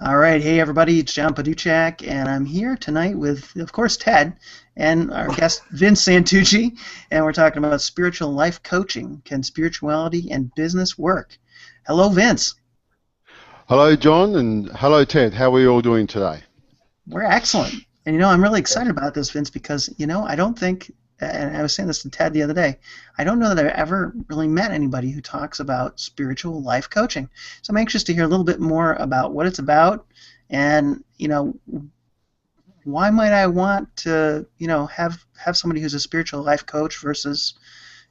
All right, hey everybody, it's John Paduchak, and I'm here tonight with, of course, Ted and our guest Vince Santucci, and we're talking about spiritual life coaching. Can spirituality and business work? Hello, Vince. Hello, John, and hello, Ted. How are we all doing today? We're excellent, and I'm really excited about this, Vince, because I don't think, and I was saying this to Ted the other day, I don't know that I've ever really met anybody who talks about spiritual life coaching. So I'm anxious to hear a little bit more about what it's about, and why might I want to, have somebody who's a spiritual life coach versus,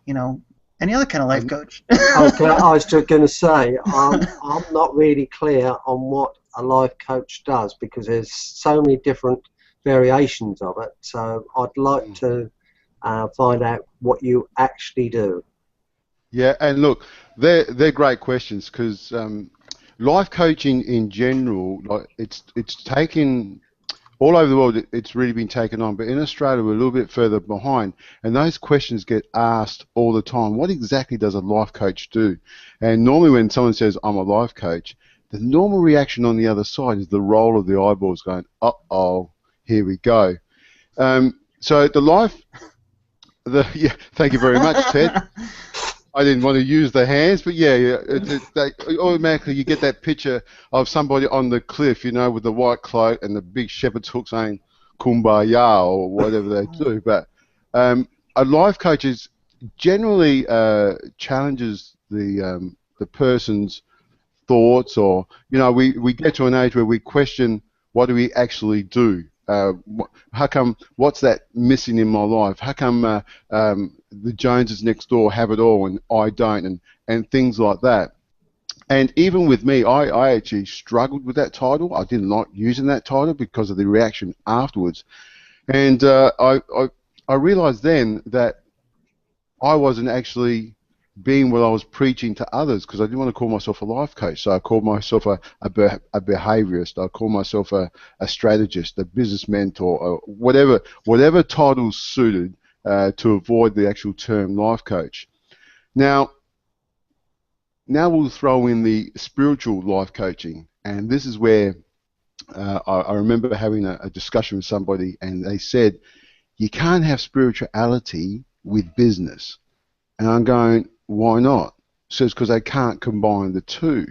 you know, any other kind of life Um, coach? Okay, I was just going to say, I'm not really clear on what a life coach does because there's so many different variations of it. So I'd like to find out what you actually do. yeah, and look, they're great questions because life coaching in general, like it's taken all over the world. It's really been taken on, but in Australia we're a little bit further behind, and those questions get asked all the time. What exactly does a life coach do? And normally when someone says I'm a life coach, the normal reaction on the other side is the roll of the eyeballs, going, "Uh-oh, here we go." So yeah, thank you very much, Ted. I didn't want to use the hands, but yeah, automatically you get that picture of somebody on the cliff, with the white cloak and the big shepherd's hook saying "Kumbaya" or whatever they do. But a life coach is generally challenges the person's thoughts, or we get to an age where we question what do we actually do. How come? What's that missing in my life? How come the Joneses next door have it all and I don't, and things like that. And even with me, I actually struggled with that title. I didn't like using that title because of the reaction afterwards. And I realized then that I wasn't actually being what I was preaching to others, because I didn't want to call myself a life coach. So I called myself a behaviorist. I called myself a strategist, a business mentor, or whatever titles suited to avoid the actual term life coach. Now, we'll throw in the spiritual life coaching, and this is where I remember having a discussion with somebody, and they said, you can't have spirituality with business. And I'm going, why not? So it's because they can't combine the two.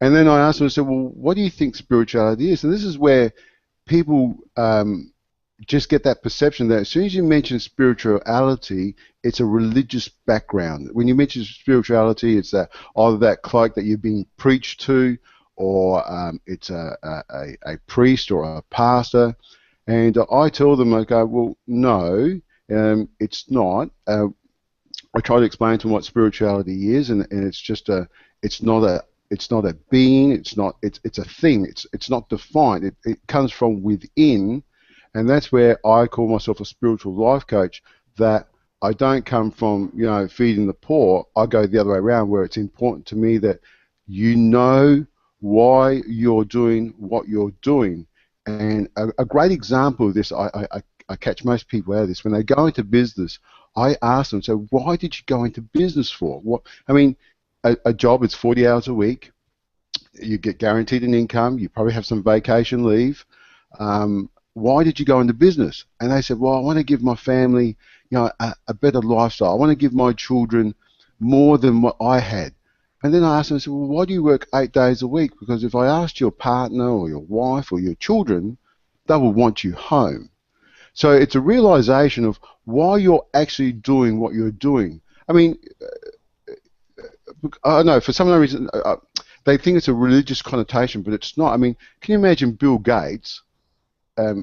And then I asked them, I said, well, what do you think spirituality is? And this is where people just get that perception that as soon as you mention spirituality, it's a religious background. When you mention spirituality, it's either that cloak that you're being preached to, or it's a priest or a pastor. And I tell them, I go, well, no, it's not. I try to explain to them what spirituality is, and it's just it's not a being, it's a thing, it's not defined. It comes from within, and that's where I call myself a spiritual life coach. That I don't come from feeding the poor. I go the other way around, where it's important to me that you know why you're doing what you're doing. And a great example of this, I catch most people out of this when they go into business. I ask them, so why did you go into business for? What I mean, a job is 40 hours a week. You get guaranteed an income. You probably have some vacation leave. Why did you go into business? And they said, well, I want to give my family, a better lifestyle. I want to give my children more than what I had. And then I asked them, I said, well, why do you work 8 days a week? Because if I asked your partner or your wife or your children, they will want you home. So it's a realization of why you're actually doing what you're doing. I mean, I don't know, for some reason, they think it's a religious connotation, but it's not. I mean, can you imagine Bill Gates?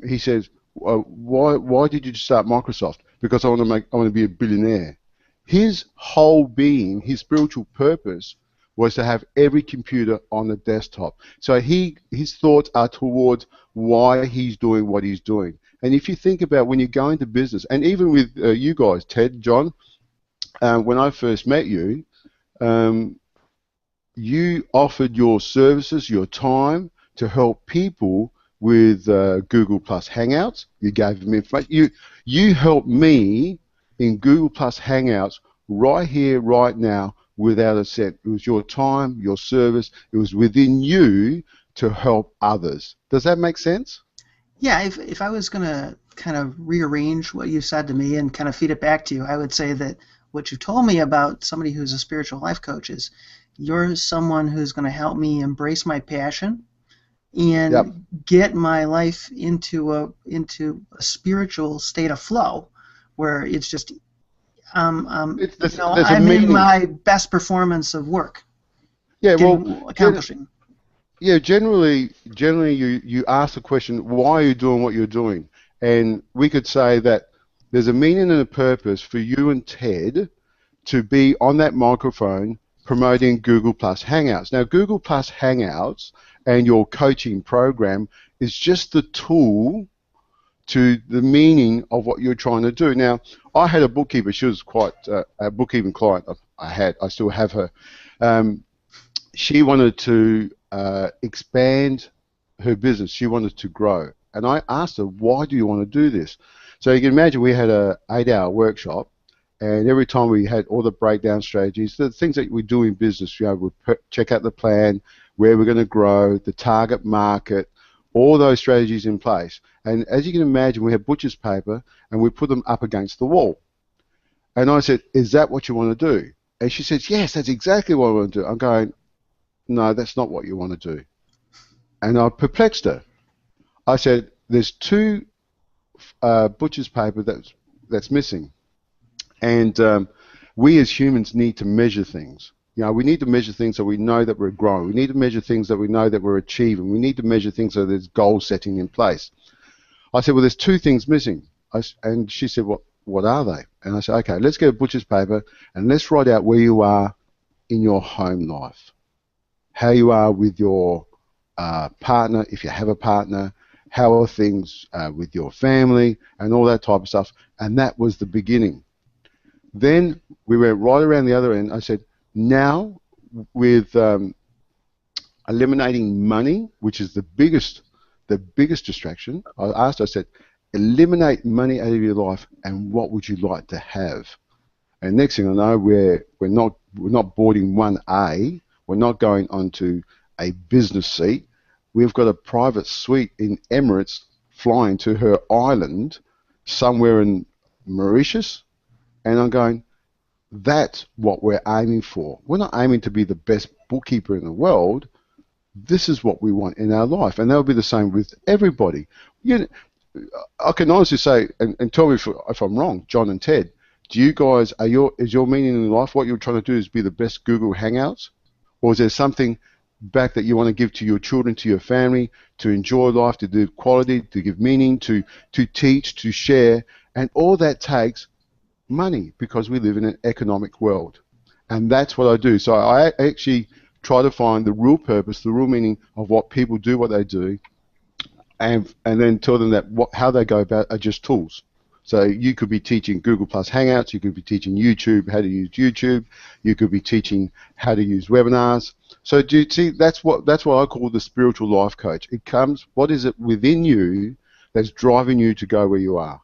He says, why did you start Microsoft? Because I want to be a billionaire. His whole being, his spiritual purpose, was to have every computer on the desktop. So his thoughts are towards why he's doing what he's doing. And if you think about when you go into business, and even with you guys, Ted, John, when I first met you, you offered your services, your time to help people with Google Plus Hangouts. You gave them information. You helped me in Google Plus Hangouts right here, right now, without a cent. It was your time, your service. It was within you to help others. Does that make sense? Yeah, if I was going to kind of rearrange what you said to me and kind of feed it back to you, I would say that what you told me about somebody who's a spiritual life coach is you're someone who's going to help me embrace my passion Yep. and get my life into a spiritual state of flow where it's just There's a I'm in meaning. my best performance of work, Yeah, well, accomplishing. yeah, generally you ask the question, why are you doing what you're doing? And we could say that there's a meaning and a purpose for you and Ted to be on that microphone promoting Google Plus Hangouts. Now, Google Plus Hangouts and your coaching program is just the tool to the meaning of what you're trying to do. Now, I had a bookkeeper. She was quite a bookkeeping client. I still have her. She wanted to expand her business. She wanted to grow. And I asked her, why do you want to do this? So you can imagine we had a 8-hour workshop, and every time we had all the breakdown strategies, the things that we do in business, we check out the plan, where we're going to grow, the target market, all those strategies in place. And as you can imagine, we have butcher's paper, and we put them up against the wall. And I said, is that what you want to do? And she says, yes, that's exactly what I want to do. I'm going, no, that's not what you want to do. And I perplexed her. I said, there's 2 butcher's paper that's missing. And we as humans need to measure things. We need to measure things so we know that we're growing. We need to measure things that we know that we're achieving. We need to measure things so there's goal setting in place. I said, well, there's 2 things missing. And she said, what are they? And I said, okay, let's get a butcher's paper and let's write out where you are in your home life, how you are with your partner, if you have a partner, how are things with your family, and all that type of stuff. And that was the beginning. Then we went right around the other end. I said, now with eliminating money, which is the biggest distraction, I said, eliminate money out of your life, and what would you like to have? And next thing I know, we're not boarding 1A. We're not going onto a business seat. We've got a private suite in Emirates flying to her island somewhere in Mauritius. And I'm going, that's what we're aiming for. We're not aiming to be the best bookkeeper in the world. This is what we want in our life. And that'll be the same with everybody. I can honestly say, and tell me if I'm wrong, John and Ted, do you guys, is your meaning in life, what you're trying to do is be the best Google Hangouts? Or is there something back that you want to give to your children, to your family, to enjoy life, to do quality, to give meaning, to teach, to share? And all that takes money, because we live in an economic world. And that's what I do. So I actually try to find the real purpose, the real meaning of what people do, what they do, and then tell them that how they go about are just tools. So you could be teaching Google Plus Hangouts, you could be teaching YouTube, how to use YouTube, you could be teaching how to use webinars. So do you see, that's what I call the spiritual life coach. It comes, what is it within you that's driving you to go where you are,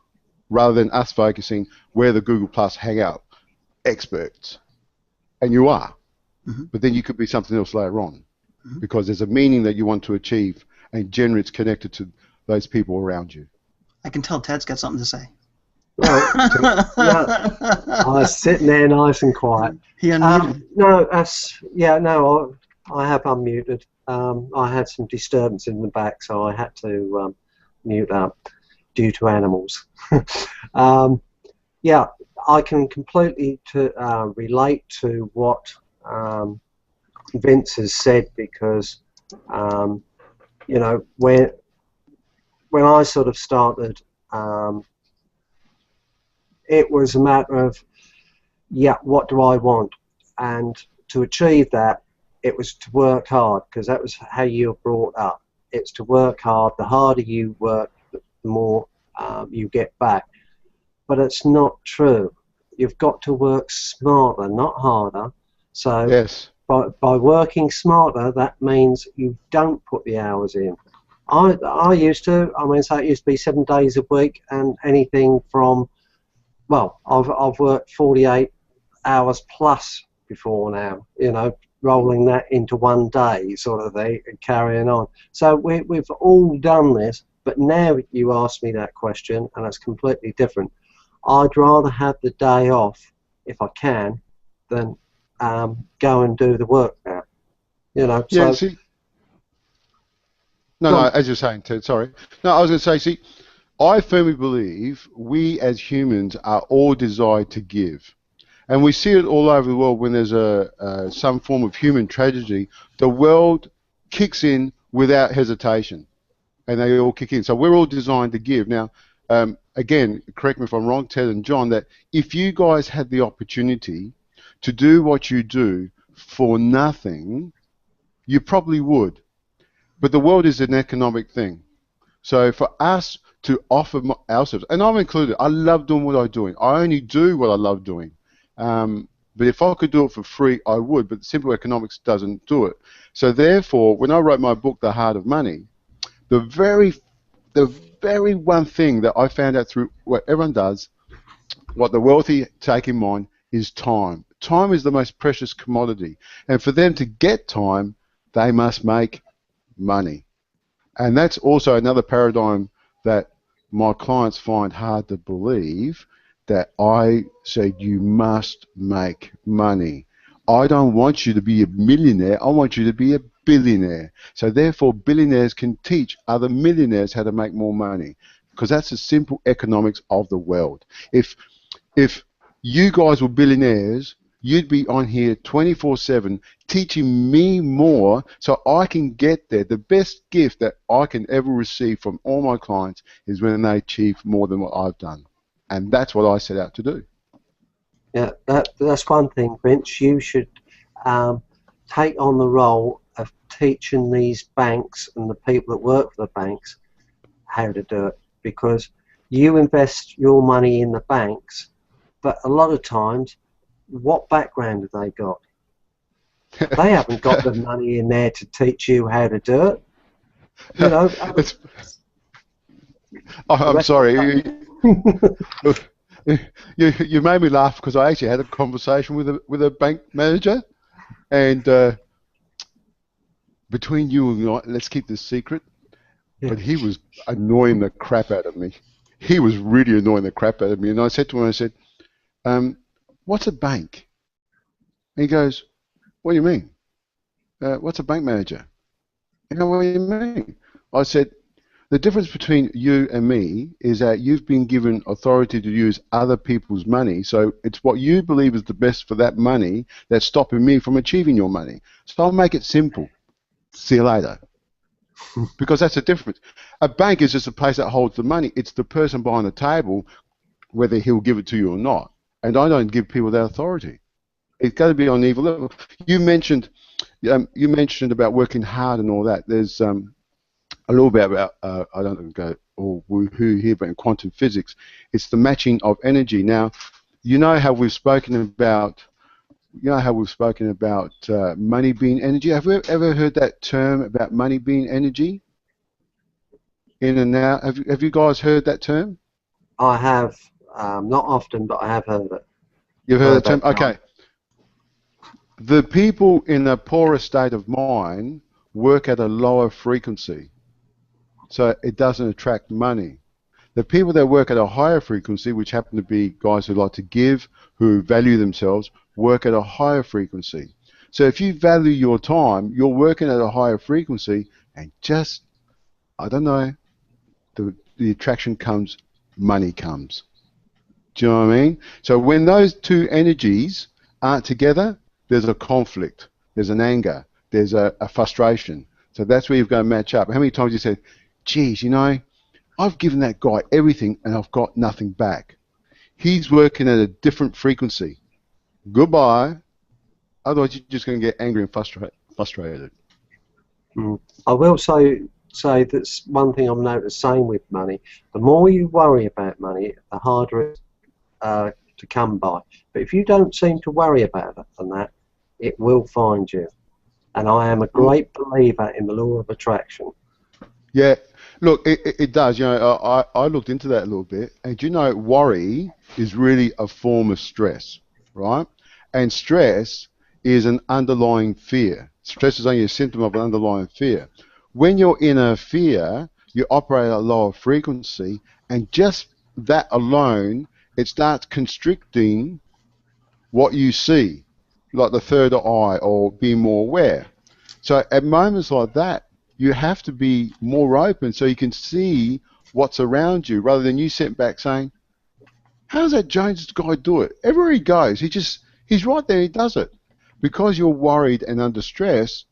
rather than us focusing, we're the Google Plus Hangout experts. And you are. Mm-hmm. But then you could be something else later on, mm-hmm. because there's a meaning that you want to achieve, and generally it's connected to those people around you. I can tell Ted's got something to say. Well, I was sitting there nice and quiet. He unmuted. I have unmuted. I had some disturbance in the back, so I had to mute up due to animals. I can completely relate to what Vince has said, because when I sort of started, it was a matter of, what do I want? And to achieve that, it was to work hard, because that was how you were brought up. It's to work hard. The harder you work, the more you get back. But it's not true. You've got to work smarter, not harder. So yes. by working smarter, that means you don't put the hours in. I used to. So it used to be 7 days a week, and anything from, I've worked 48 hours plus before now. rolling that into one day sort of thing and carrying on. So we've all done this, but now you ask me that question and it's completely different. I'd rather have the day off if I can than go and do the work now. You know, Yeah, so see, no, as you're saying, Ted, sorry. No, I was going to say, see, I firmly believe we as humans are all designed to give. And we see it all over the world when there's some form of human tragedy. The world kicks in without hesitation, and they all kick in. So we're all designed to give. Now, again, correct me if I'm wrong, Ted and John, that if you guys had the opportunity to do what you do for nothing, you probably would. But the world is an economic thing. So for us to offer ourselves, and I'm included, I love doing what I'm doing. I only do what I love doing. But if I could do it for free, I would. But simple economics doesn't do it. So therefore, when I wrote my book, The Heart of Money, the very one thing that I found out through what everyone does, what the wealthy take in mind, is time. Time is the most precious commodity. And for them to get time, they must make money. And that's also another paradigm that my clients find hard to believe, that I said you must make money. I don't want you to be a millionaire. I want you to be a billionaire. So therefore, billionaires can teach other millionaires how to make more money, because that's the simple economics of the world. If you guys were billionaires, you'd be on here 24/7 teaching me more so I can get there. The best gift that I can ever receive from all my clients is when they achieve more than what I've done. And that's what I set out to do. yeah, that's one thing, Vince. You should take on the role of teaching these banks and the people that work for the banks how to do it, because you invest your money in the banks, but a lot of times, what background have they got? They haven't got the money in there to teach you how to do it. You know. I'm sorry. You made me laugh because I actually had a conversation with a bank manager, and between you and I, let's keep this secret, but he was annoying the crap out of me. He was really annoying the crap out of me. And I said to him, I said, what's a bank? And he goes, what do you mean? What's a bank manager? You know, what do you mean? I said, the difference between you and me is that you've been given authority to use other people's money, so it's what you believe is the best for that money that's stopping me from achieving your money. So I'll make it simple. See you later. Because that's the difference. A bank is just a place that holds the money. It's the person behind the table, whether he'll give it to you or not. And I don't give people that authority. It's got to be on an evil level. You mentioned about working hard and all that. There's a little bit about I don't go all woohoo here, but in quantum physics, it's the matching of energy. Now, you know how we've spoken about money being energy. Have you ever heard that term about money being energy? In and out. Have you guys heard that term? I have, not often, but I have heard it. You've heard the term? Okay. The people in a poorer state of mind work at a lower frequency, so it doesn't attract money. The people that work at a higher frequency, which happen to be guys who like to give, who value themselves, work at a higher frequency. So if you value your time, you're working at a higher frequency, and just, I don't know, the attraction comes, money comes. Do you know what I mean? So when those two energies aren't together, there's a conflict, there's an anger, there's a frustration. So that's where you've got to match up. How many times you said, geez, you know, I've given that guy everything and I've got nothing back. He's working at a different frequency. Goodbye. Otherwise, you're just going to get angry and frustrated. I will say that's one thing I've noticed, same with money. The more you worry about money, the harder it is to come by. But if you don't seem to worry about it and that, it will find you. And I am a great believer in the law of attraction. Yeah, look, it does. You know, I looked into that a little bit, and you know, worry is really a form of stress, right? And stress is an underlying fear. Stress is only a symptom of an underlying fear. When you're in a fear, you operate at a lower frequency, and just that alone, it starts constricting what you see, like the third eye, or being more aware. So at moments like that, you have to be more open so you can see what's around you, rather than you sit back saying, how does that Jones guy do it? Everywhere he goes, he's right there, he does it. Because you're worried and under stress,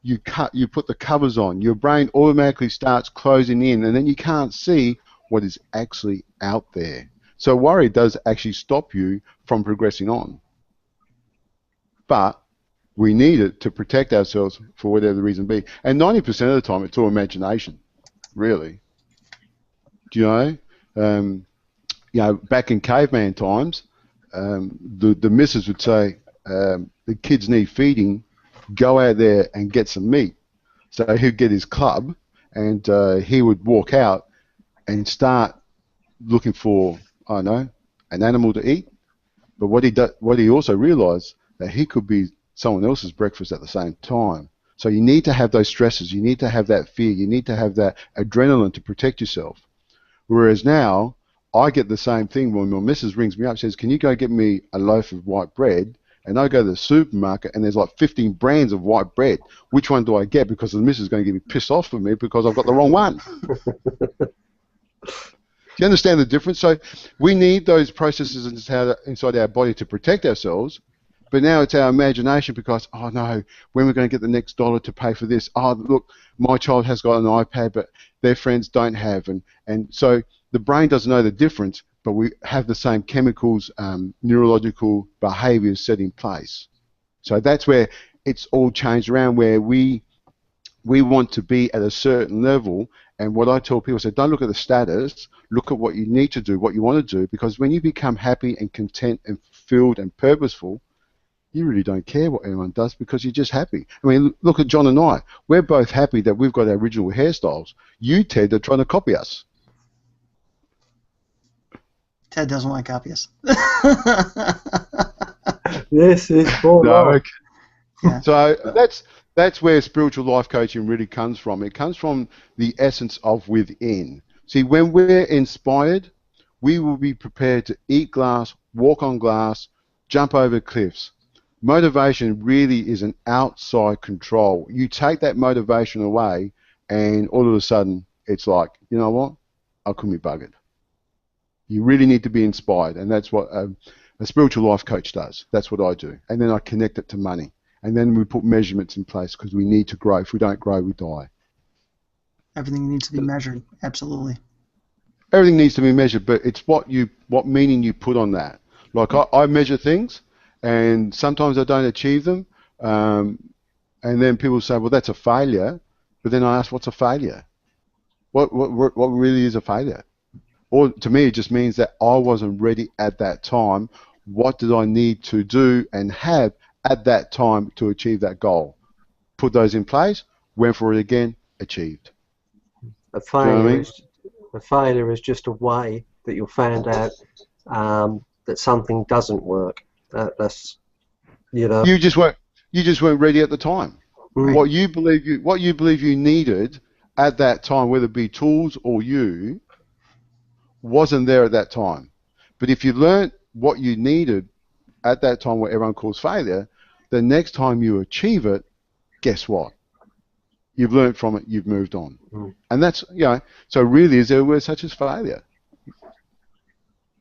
you put the covers on. Your brain automatically starts closing in, and then you can't see what is actually out there. So worry does actually stop you from progressing on. But we need it to protect ourselves for whatever the reason be. And 90% of the time, it's all imagination, really. Do you know? Back in caveman times, the missus would say, the kids need feeding, go out there and get some meat. So he'd get his club, and he would walk out and start looking for, I don't know, an animal to eat. But what he also realised, that he could be someone else's breakfast at the same time. So you need to have those stresses. You need to have that fear. You need to have that adrenaline to protect yourself. Whereas now, I get the same thing when my missus rings me up, says, can you go get me a loaf of white bread? And I go to the supermarket, and there's like 15 brands of white bread. Which one do I get? Because the missus is going to get me pissed off with me because I've got the wrong one. Do you understand the difference? So we need those processes inside our body to protect ourselves. But now it's our imagination because, oh no, when we're going to get the next dollar to pay for this? Oh, look, my child has got an iPad, but their friends don't have. And so the brain doesn't know the difference, but we have the same chemicals, neurological behaviors set in place. So that's where it's all changed around, where we want to be at a certain level. And what I tell people, I say, don't look at the status, look at what you need to do, what you want to do, because when you become happy and content and fulfilled and purposeful, you really don't care what anyone does because you're just happy. I mean, look at John and I. We're both happy that we've got our original hairstyles. You, Ted, are trying to copy us. Ted doesn't want to copy us. This is for life. Yeah. So that's where spiritual life coaching really comes from. It comes from the essence of within. See, when we're inspired, we will be prepared to eat glass, walk on glass, jump over cliffs. Motivation really is an outside control. You take that motivation away, and all of a sudden, it's like, you know what? I couldn't be buggered. You really need to be inspired, and that's what a spiritual life coach does. That's what I do. And then I connect it to money. And then we put measurements in place because we need to grow. If we don't grow, we die. Everything needs to be measured. Absolutely. Everything needs to be measured, but it's what meaning you put on that. Like I measure things, and sometimes I don't achieve them. And then people say, well, that's a failure. But then I ask, what's a failure? What really is a failure? Or to me, it just means that I wasn't ready at that time. What did I need to do and have at that time to achieve that goal? Put those in place, went for it again, achieved. A failure is just a way that you'll find out that something doesn't work. That's, you know. You just weren't ready at the time. Mm. What you believe you needed at that time, whether it be tools or you, wasn't there at that time. But if you learnt what you needed at that time, what everyone calls failure, the next time you achieve it, guess what? You've learned from it, you've moved on. Mm. And that's, so really, is there a word such as failure?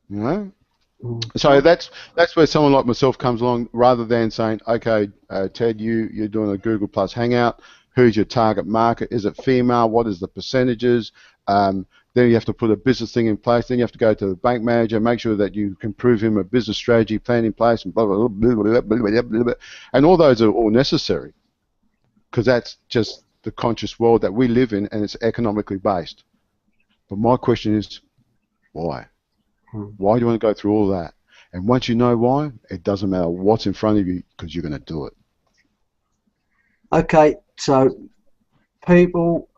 You know? Mm. So that's where someone like myself comes along, rather than saying, okay, Ted, you're doing a Google Plus Hangout. Who's your target market? Is it female? What is the percentages? Then you have to put a business thing in place. Then you have to go to the bank manager, make sure that you can prove him a business strategy plan in place, and blah, blah, blah, blah, blah, blah, blah, blah. And all those are all necessary because that's just the conscious world that we live in, and it's economically based. But my question is, why? Why do you want to go through all that? And once you know why, it doesn't matter what's in front of you because you're going to do it. Okay, so people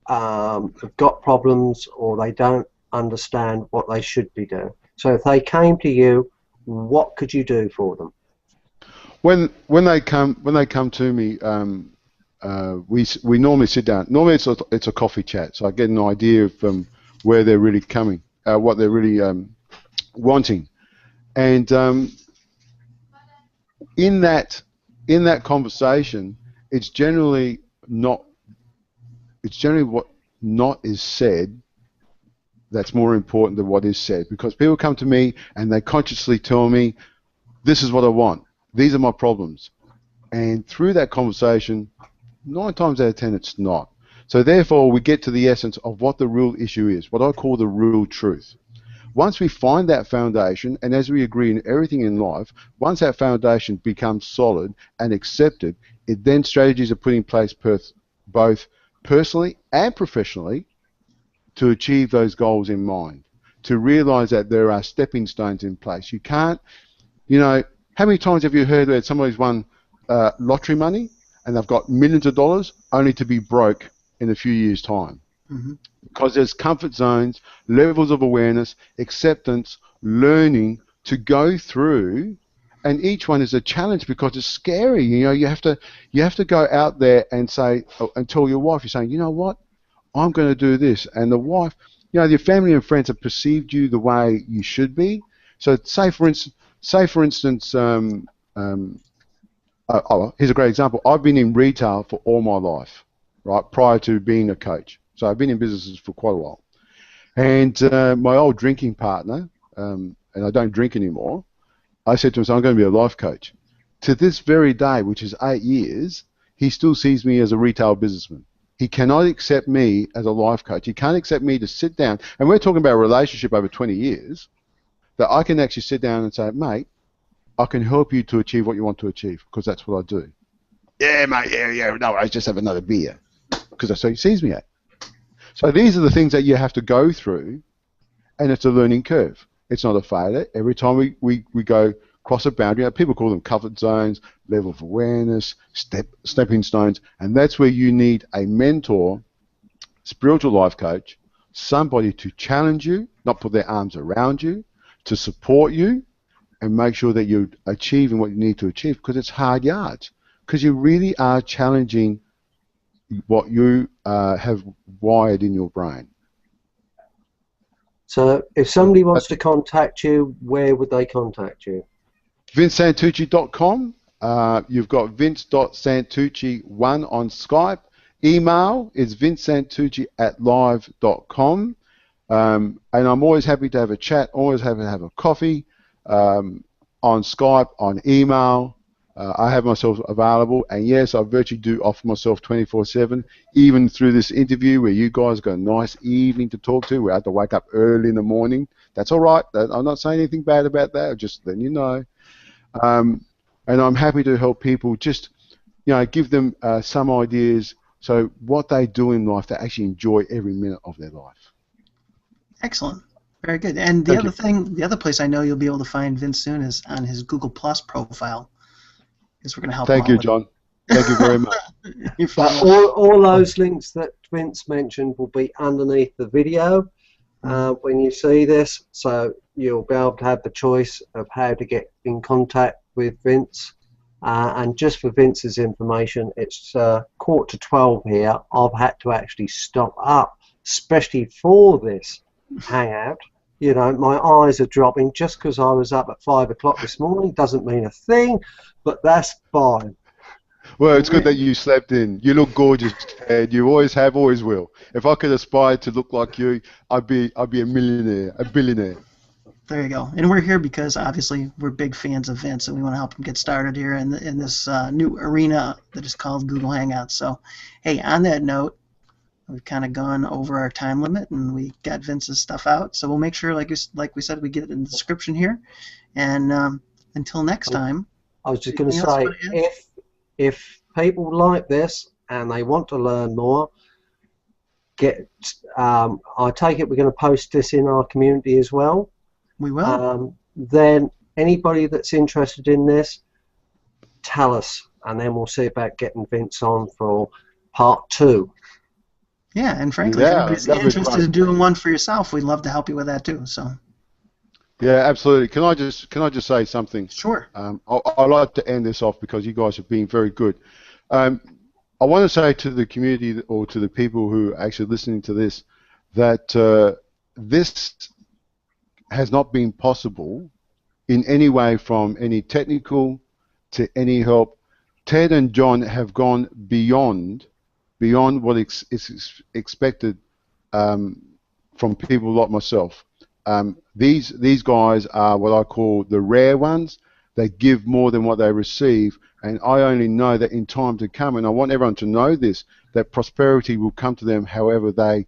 have got problems or they don't understand what they should be doing. So if they came to you, what could you do for them? when they come to me, we normally sit down. Normally it's a coffee chat, so I get an idea of where they're really coming, what they're really wanting, and in that conversation, it's generally not. It's generally what not is said that's more important than what is said, because people come to me and they consciously tell me, this is what I want, these are my problems, and through that conversation, 9 times out of 10 it's not. So therefore we get to the essence of what the real issue is, what I call the real truth. Once we find that foundation, and as we agree in everything in life, once that foundation becomes solid and accepted, then strategies are put in place both personally and professionally to achieve those goals in mind, to realize that there are stepping stones in place. You can't, how many times have you heard that somebody's won lottery money and they've got millions of dollars only to be broke in a few years' time? Mm-hmm. Because there's comfort zones, levels of awareness, acceptance, learning to go through, and each one is a challenge because it's scary. You have to go out there and say, and tell your wife, you're saying, you know what, I'm going to do this, and the wife, your family and friends have perceived you the way you should be. So say for instance, here's a great example. I've been in retail for all my life, right, prior to being a coach. So I've been in businesses for quite a while. And my old drinking partner, and I don't drink anymore, I said to him, so I'm going to be a life coach. To this very day, which is 8 years, he still sees me as a retail businessman. He cannot accept me as a life coach. He can't accept me to sit down, and we're talking about a relationship over 20 years, that I can actually sit down and say, mate, I can help you to achieve what you want to achieve, because that's what I do. Yeah, mate, yeah, no, I just have another beer, because that's how he sees me at. So these are the things that you have to go through, and it's a learning curve. It's not a failure. Every time we go cross a boundary, people call them comfort zones, level of awareness, stepping stones, and that's where you need a mentor, spiritual life coach, somebody to challenge you, not put their arms around you, to support you, and make sure that you're achieving what you need to achieve, because it's hard yards, because you really are challenging what you have wired in your brain. So if somebody wants to contact you, where would they contact you? Santucci.com. You've got vince.santucci1 on Skype. Email is vincesantucci@live.com. And I'm always happy to have a chat, always happy to have a coffee, on Skype, on email. I have myself available, and yes, I virtually do offer myself 24/7, even through this interview where you guys got a nice evening to talk to. We had to wake up early in the morning. That's all right. I'm not saying anything bad about that. Just letting you know. And I'm happy to help people, just give them some ideas, so what they do in life, they actually enjoy every minute of their life. Excellent. Very good. And the other place I know you'll be able to find Vince soon is on his Google Plus profile. Because we're going to help. Thank you, John. Thank you very much. But all those links that Vince mentioned will be underneath the video when you see this, so you'll be able to have the choice of how to get in contact with Vince. And just for Vince's information, it's 11:45 here. I've had to actually stop up, especially for this hangout. My eyes are dropping. Just because I was up at 5 o'clock this morning doesn't mean a thing, but that's fine. Well, it's good that you slept in. You look gorgeous, Ted. You always have, always will. If I could aspire to look like you, I'd be a millionaire, a billionaire. There you go. And we're here because obviously we're big fans of Vince, and we want to help him get started here in this new arena that is called Google Hangouts. So, hey, on that note, we've kind of gone over our time limit, and we got Vince's stuff out. So we'll make sure, like we said, we get it in the description here. And until next time. I was just going to say, if people like this and they want to learn more, I take it we're going to post this in our community as well. We will. Then anybody that's interested in this, tell us, and then we'll see about getting Vince on for part 2. Yeah, and frankly, if anybody's interested in doing one for yourself, we'd love to help you with that too. So. Yeah, absolutely. Can I just say something? Sure. I like to end this off because you guys have been very good. Um, I want to say to the community or to the people who are actually listening to this that this has not been possible in any way from any technical to any help. Ted and John have gone beyond what is expected um, from people like myself. These guys are what I call the rare ones. They give more than what they receive, and I only know that in time to come, and I want everyone to know this, that prosperity will come to them however they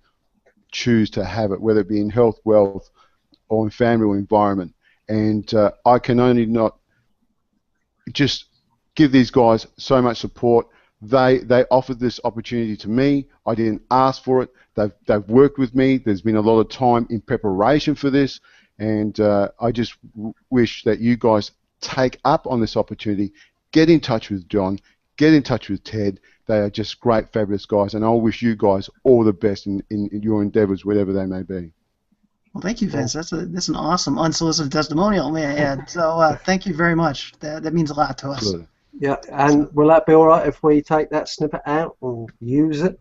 choose to have it, whether it be in health, wealth, or in family or environment. And I can only not just give these guys so much support. They offered this opportunity to me. I didn't ask for it. They've worked with me. There's been a lot of time in preparation for this, and I just wish that you guys take up on this opportunity. Get in touch with John. Get in touch with Ted. They are just great, fabulous guys, and I wish you guys all the best in your endeavours, whatever they may be. Well, thank you, Vince. That's an awesome unsolicited testimonial, may I add. So thank you very much. That means a lot to us. Absolutely. Yeah, and will that be all right if we take that snippet out and use it?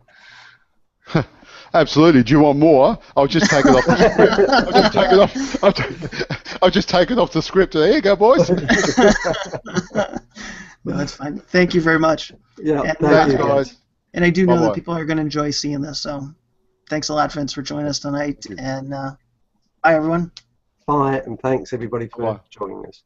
Absolutely. Do you want more? I'll just take it off the script. I'll just take it off. I'll just take it off the script. There you go, boys. No, that's fine. Thank you very much. Yeah, And, thank you, guys. And I do know Bye-bye. that people are going to enjoy seeing this. So thanks a lot, Vince, for joining us tonight. Thank you. And bye, everyone. Bye, and thanks everybody for Bye. joining us.